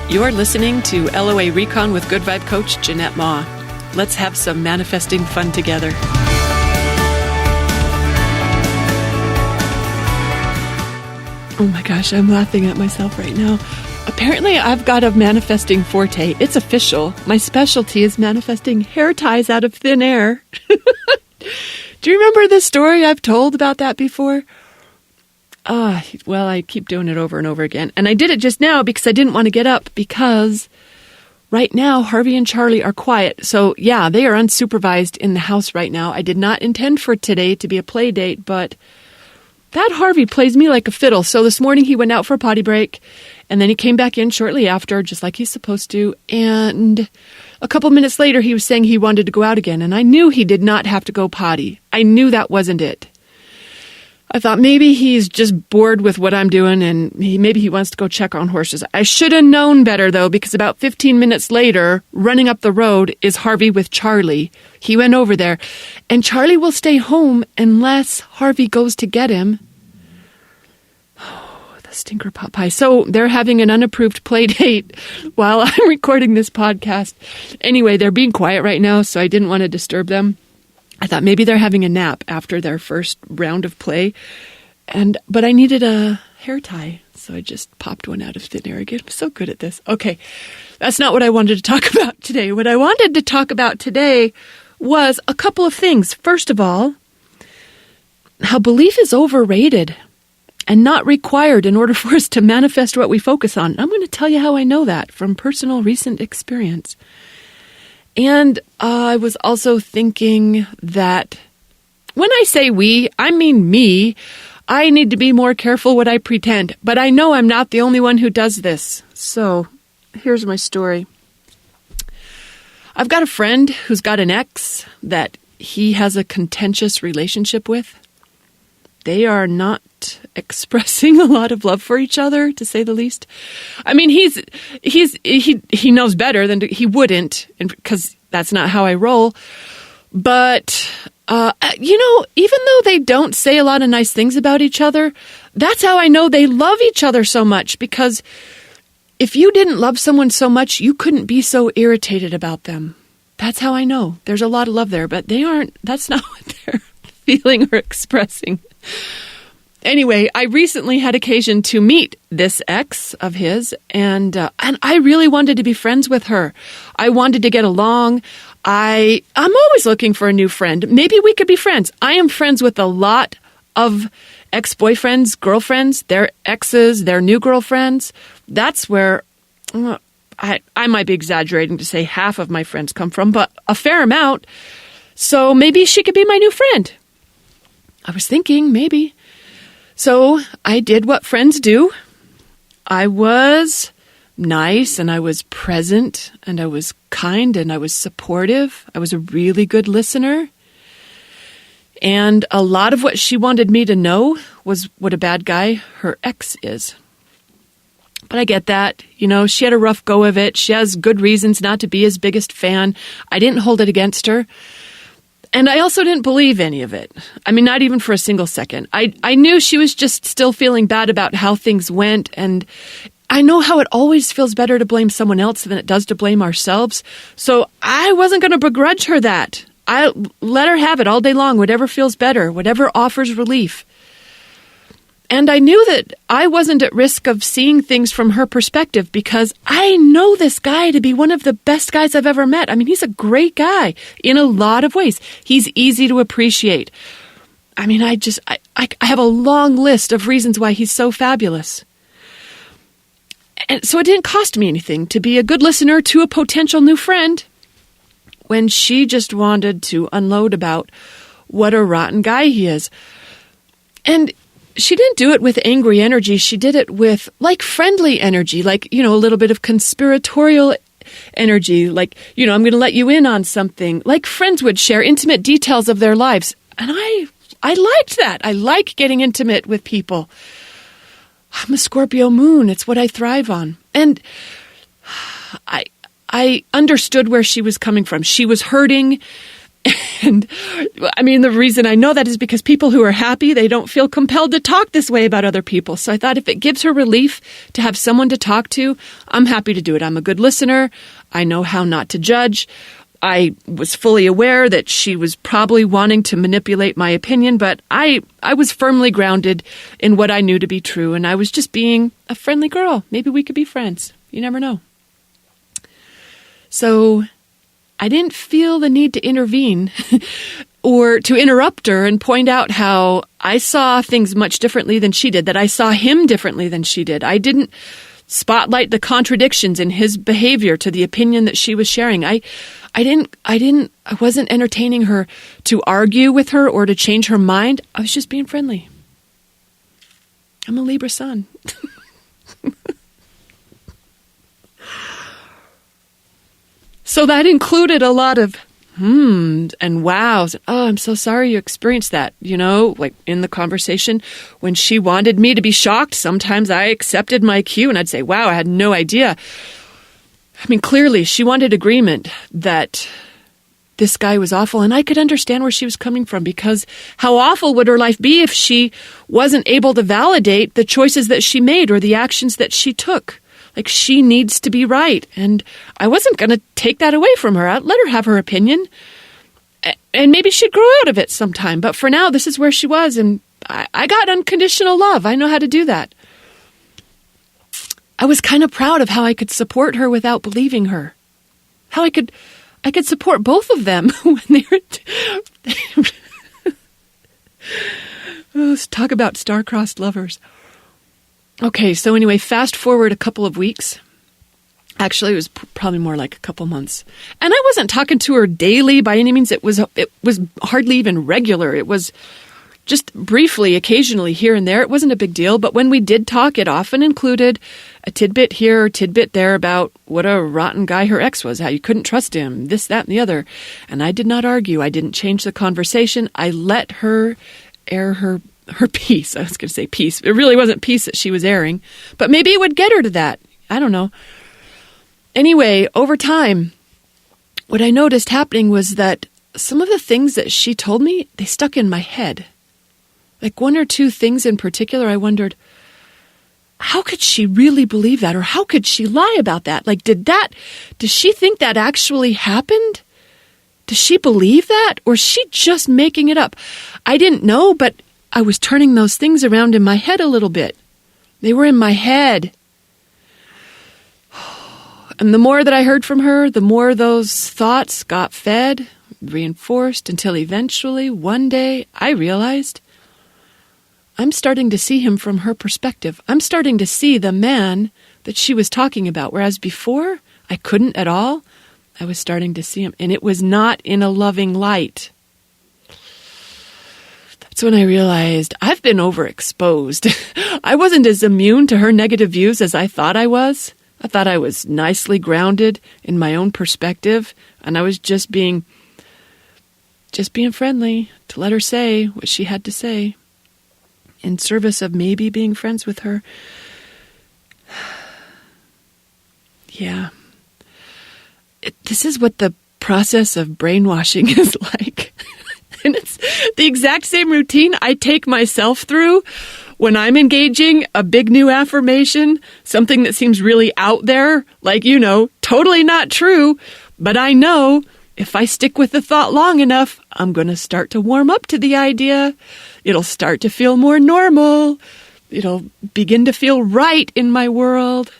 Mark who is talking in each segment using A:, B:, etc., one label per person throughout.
A: You're listening to LOA Recon with Good Vibe Coach Jeanette Ma. Let's have some manifesting fun together. Oh my gosh, I'm laughing at myself right now. Apparently, I've got a manifesting forte. It's official. My specialty is manifesting hair ties out of thin air. Do you remember the story I've told about that before? Well, I keep doing it over and over again. And I did it just now because I didn't want to get up because right now Harvey and Charlie are quiet. So yeah, they are unsupervised in the house right now. I did not intend for today to be a play date, but that Harvey plays me like a fiddle. So this morning he went out for a potty break and then he came back in shortly after, just like he's supposed to. And a couple minutes later, he was saying he wanted to go out again. And I knew he did not have to go potty. I knew that wasn't it. I thought maybe he's just bored with what I'm doing and maybe he wants to go check on horses. I should have known better, though, because about 15 minutes later, running up the road is Harvey with Charlie. He went over there, and Charlie will stay home unless Harvey goes to get him. Oh, the stinker pot pie. So they're having an unapproved play date while I'm recording this podcast. Anyway, they're being quiet right now, so I didn't want to disturb them. I thought maybe they're having a nap after their first round of play, but I needed a hair tie, so I just popped one out of thin air again. I'm so good at this. Okay, that's not what I wanted to talk about today. What I wanted to talk about today was a couple of things. First of all, how belief is overrated and not required in order for us to manifest what we focus on. I'm going to tell you how I know that from personal recent experience. And I was also thinking that when I say we, I mean me. I need to be more careful what I pretend. But I know I'm not the only one who does this. So here's my story. I've got a friend who's got an ex that he has a contentious relationship with. They are not expressing a lot of love for each other, to say the least. I mean, he knows better than he wouldn't, because that's not how I roll. But even though they don't say a lot of nice things about each other, that's how I know they love each other so much. Because if you didn't love someone so much, you couldn't be so irritated about them. That's how I know. There's a lot of love there, but they aren't. That's not what they're feeling or expressing. Anyway, I recently had occasion to meet this ex of his, and I really wanted to be friends with her. I wanted to get along. I'm always looking for a new friend. Maybe we could be friends. I am friends with a lot of ex-boyfriends, girlfriends, their exes, their new girlfriends. That's where I might be exaggerating to say half of my friends come from, but a fair amount. So maybe she could be my new friend. I was thinking maybe. So I did what friends do. I was nice and I was present and I was kind and I was supportive. I was a really good listener. And a lot of what she wanted me to know was what a bad guy her ex is. But I get that. She had a rough go of it. She has good reasons not to be his biggest fan. I didn't hold it against her. And I also didn't believe any of it. I mean, not even for a single second. I knew she was just still feeling bad about how things went. And I know how it always feels better to blame someone else than it does to blame ourselves. So I wasn't going to begrudge her that. I let her have it all day long, whatever feels better, whatever offers relief. And I knew that I wasn't at risk of seeing things from her perspective because I know this guy to be one of the best guys I've ever met. I mean, he's a great guy in a lot of ways. He's easy to appreciate. I mean, I have a long list of reasons why he's so fabulous. And so it didn't cost me anything to be a good listener to a potential new friend when she just wanted to unload about what a rotten guy he is. And she didn't do it with angry energy. She did it with friendly energy, a little bit of conspiratorial energy. I'm going to let you in on something, like friends would share intimate details of their lives. And I liked that. I like getting intimate with people. I'm a Scorpio moon. It's what I thrive on. And I understood where she was coming from. She was hurting And I mean, the reason I know that is because people who are happy, they don't feel compelled to talk this way about other people. So I thought if it gives her relief to have someone to talk to, I'm happy to do it. I'm a good listener. I know how not to judge. I was fully aware that she was probably wanting to manipulate my opinion, but I was firmly grounded in what I knew to be true, and I was just being a friendly girl. Maybe we could be friends. You never know. So I didn't feel the need to intervene or to interrupt her and point out how I saw things much differently than she did, that I saw him differently than she did. I didn't spotlight the contradictions in his behavior to the opinion that she was sharing. I wasn't entertaining her to argue with her or to change her mind. I was just being friendly. I'm a Libra sun. So that included a lot of and wows. Oh, I'm so sorry you experienced that. You know, like in the conversation, when she wanted me to be shocked, sometimes I accepted my cue and I'd say, wow, I had no idea. I mean, clearly she wanted agreement that this guy was awful, and I could understand where she was coming from, because how awful would her life be if she wasn't able to validate the choices that she made or the actions that she took? Like, she needs to be right, and I wasn't going to take that away from her. I'd let her have her opinion, and maybe she'd grow out of it sometime. But for now, this is where she was, and I got unconditional love. I know how to do that. I was kind of proud of how I could support her without believing her. How I could support both of them when they were... Let's talk about star-crossed lovers. Okay, so anyway, fast forward a couple of weeks. Actually, it was probably more like a couple months. And I wasn't talking to her daily by any means. It was hardly even regular. It was just briefly, occasionally, here and there. It wasn't a big deal. But when we did talk, it often included a tidbit here or tidbit there about what a rotten guy her ex was, how you couldn't trust him, this, that, and the other. And I did not argue. I didn't change the conversation. I let her air her piece. I was going to say peace. It really wasn't peace that she was airing, but maybe it would get her to that. I don't know. Anyway, over time, what I noticed happening was that some of the things that she told me, they stuck in my head. Like one or two things in particular, I wondered, how could she really believe that? Or how could she lie about that? Like, does she think that actually happened? Does she believe that? Or is she just making it up? I didn't know, but I was turning those things around in my head a little bit. They were in my head. And the more that I heard from her, the more those thoughts got fed, reinforced, until eventually, one day, I realized I'm starting to see him from her perspective. I'm starting to see the man that she was talking about, whereas before, I couldn't at all. I was starting to see him, and it was not in a loving light. That's when I realized I've been overexposed. I wasn't as immune to her negative views as I thought I was. I thought I was nicely grounded in my own perspective, and I was just being friendly to let her say what she had to say in service of maybe being friends with her. Yeah. This is what the process of brainwashing is like. And it's the exact same routine I take myself through when I'm engaging a big new affirmation, something that seems really out there, like, totally not true. But I know if I stick with the thought long enough, I'm going to start to warm up to the idea. It'll start to feel more normal. It'll begin to feel right in my world.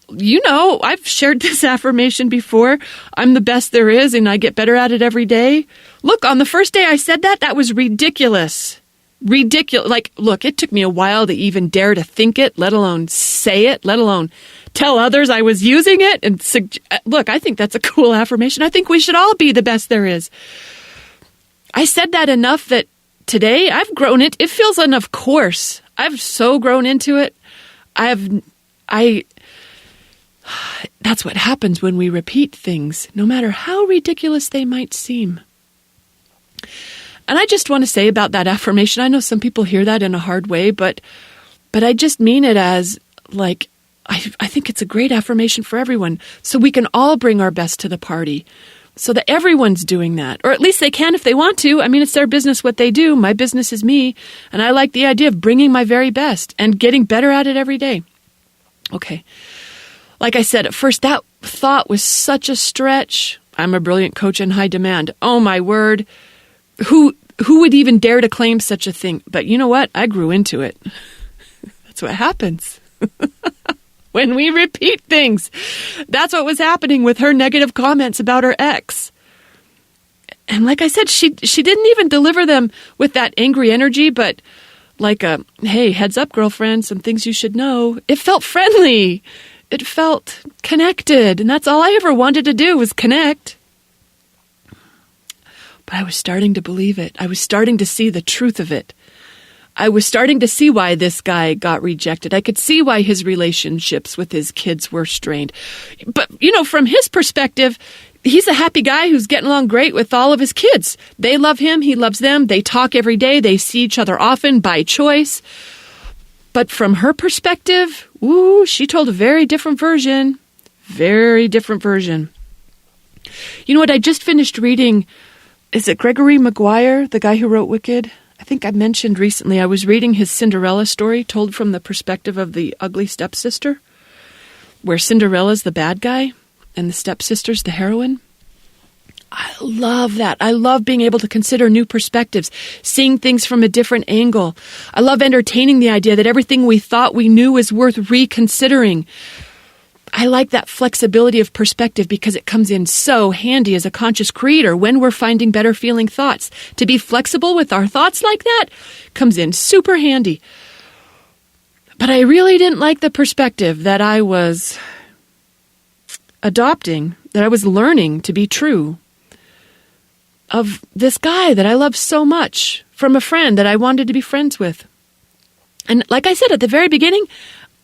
A: I've shared this affirmation before. I'm the best there is, and I get better at it every day. Look, on the first day I said that was ridiculous. Ridiculous. Like, look, it took me a while to even dare to think it, let alone say it, let alone tell others I was using it. And look, I think that's a cool affirmation. I think we should all be the best there is. I said that enough that today I've grown it. It feels enough course. I've so grown into it. That's what happens when we repeat things, no matter how ridiculous they might seem. And I just want to say about that affirmation, I know some people hear that in a hard way, but I just mean it as, like, I think it's a great affirmation for everyone, so we can all bring our best to the party. so that everyone's doing that, or at least they can if they want to. I mean, it's their business what they do. My business is me, and I like the idea of bringing my very best and getting better at it every day. Okay. Like I said, at first, that thought was such a stretch. I'm a brilliant coach in high demand. Oh, my word. Who would even dare to claim such a thing? But you know what? I grew into it. That's what happens. When we repeat things. That's what was happening with her negative comments about her ex. And like I said, she didn't even deliver them with that angry energy, but like a, hey, heads up, girlfriend, some things you should know. It felt friendly. It felt connected. And that's all I ever wanted to do was connect. But I was starting to believe it. I was starting to see the truth of it. I was starting to see why this guy got rejected. I could see why his relationships with his kids were strained. But, from his perspective, he's a happy guy who's getting along great with all of his kids. They love him. He loves them. They talk every day. They see each other often by choice. But from her perspective, she told a very different version. Very different version. You know what? I just finished reading, is it Gregory Maguire, the guy who wrote Wicked? I think I mentioned recently I was reading his Cinderella story told from the perspective of the ugly stepsister, where Cinderella's the bad guy and the stepsister's the heroine. I love that. I love being able to consider new perspectives, seeing things from a different angle. I love entertaining the idea that everything we thought we knew is worth reconsidering. I like that flexibility of perspective because it comes in so handy as a conscious creator when we're finding better feeling thoughts. To be flexible with our thoughts like that comes in super handy. But I really didn't like the perspective that I was adopting, that I was learning to be true of this guy that I love so much from a friend that I wanted to be friends with. And like I said at the very beginning,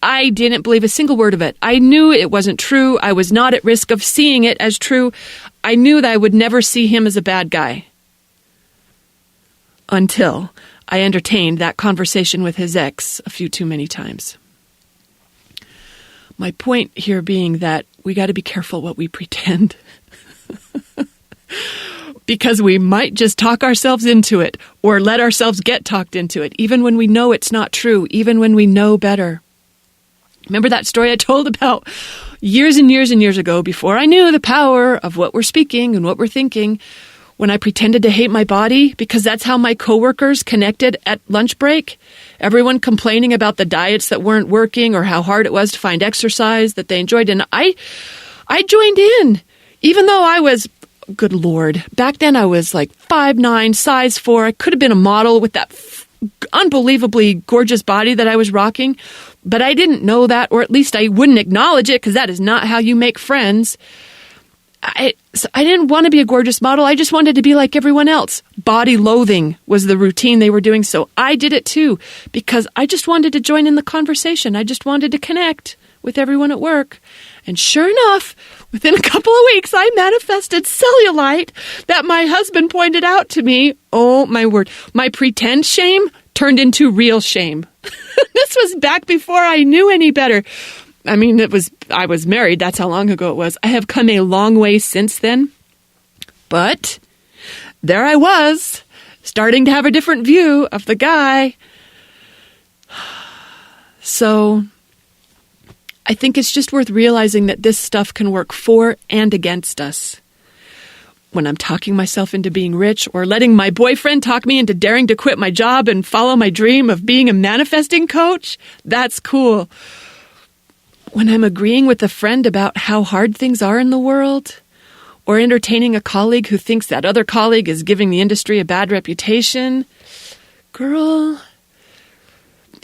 A: I didn't believe a single word of it. I knew it wasn't true. I was not at risk of seeing it as true. I knew that I would never see him as a bad guy until I entertained that conversation with his ex a few too many times. My point here being that we got to be careful what we pretend. Because we might just talk ourselves into it or let ourselves get talked into it, even when we know it's not true, even when we know better. Remember that story I told about years and years and years ago, before I knew the power of what we're speaking and what we're thinking, when I pretended to hate my body because that's how my coworkers connected at lunch break? Everyone complaining about the diets that weren't working or how hard it was to find exercise that they enjoyed. And I joined in, even though I was, good Lord, back then I was like 5'9", size 4. I could have been a model with that unbelievably gorgeous body that I was rocking. But I didn't know that, or at least I wouldn't acknowledge it, because that is not how you make friends. I didn't want to be a gorgeous model. I just wanted to be like everyone else. Body loathing was the routine they were doing, so I did it too, because I just wanted to join in the conversation. I just wanted to connect with everyone at work. And sure enough, within a couple of weeks, I manifested cellulite that my husband pointed out to me. Oh, my word. My pretend shame turned into real shame. This was back before I knew any better. I mean, I was married. That's how long ago it was. I have come a long way since then. But there I was, starting to have a different view of the guy. So I think it's just worth realizing that this stuff can work for and against us. When I'm talking myself into being rich, or letting my boyfriend talk me into daring to quit my job and follow my dream of being a manifesting coach, that's cool. When I'm agreeing with a friend about how hard things are in the world, or entertaining a colleague who thinks that other colleague is giving the industry a bad reputation, girl,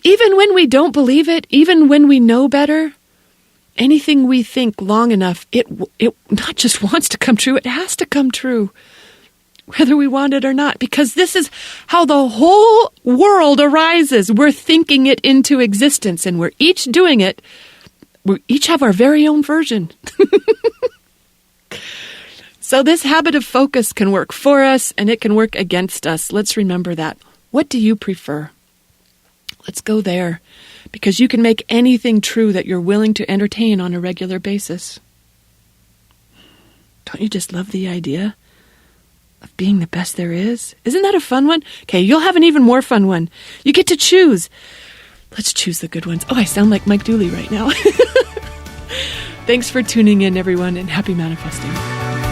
A: even when we don't believe it, even when we know better, anything we think long enough, it not just wants to come true, it has to come true, whether we want it or not, because this is how the whole world arises. We're thinking it into existence, and we're each doing it. We each have our very own version. So this habit of focus can work for us, and it can work against us. Let's remember that. What do you prefer? Let's go there, because you can make anything true that you're willing to entertain on a regular basis. Don't you just love the idea of being the best there is? Isn't that a fun one? Okay, you'll have an even more fun one. You get to choose. Let's choose the good ones. Oh, I sound like Mike Dooley right now. Thanks for tuning in, everyone, and happy manifesting.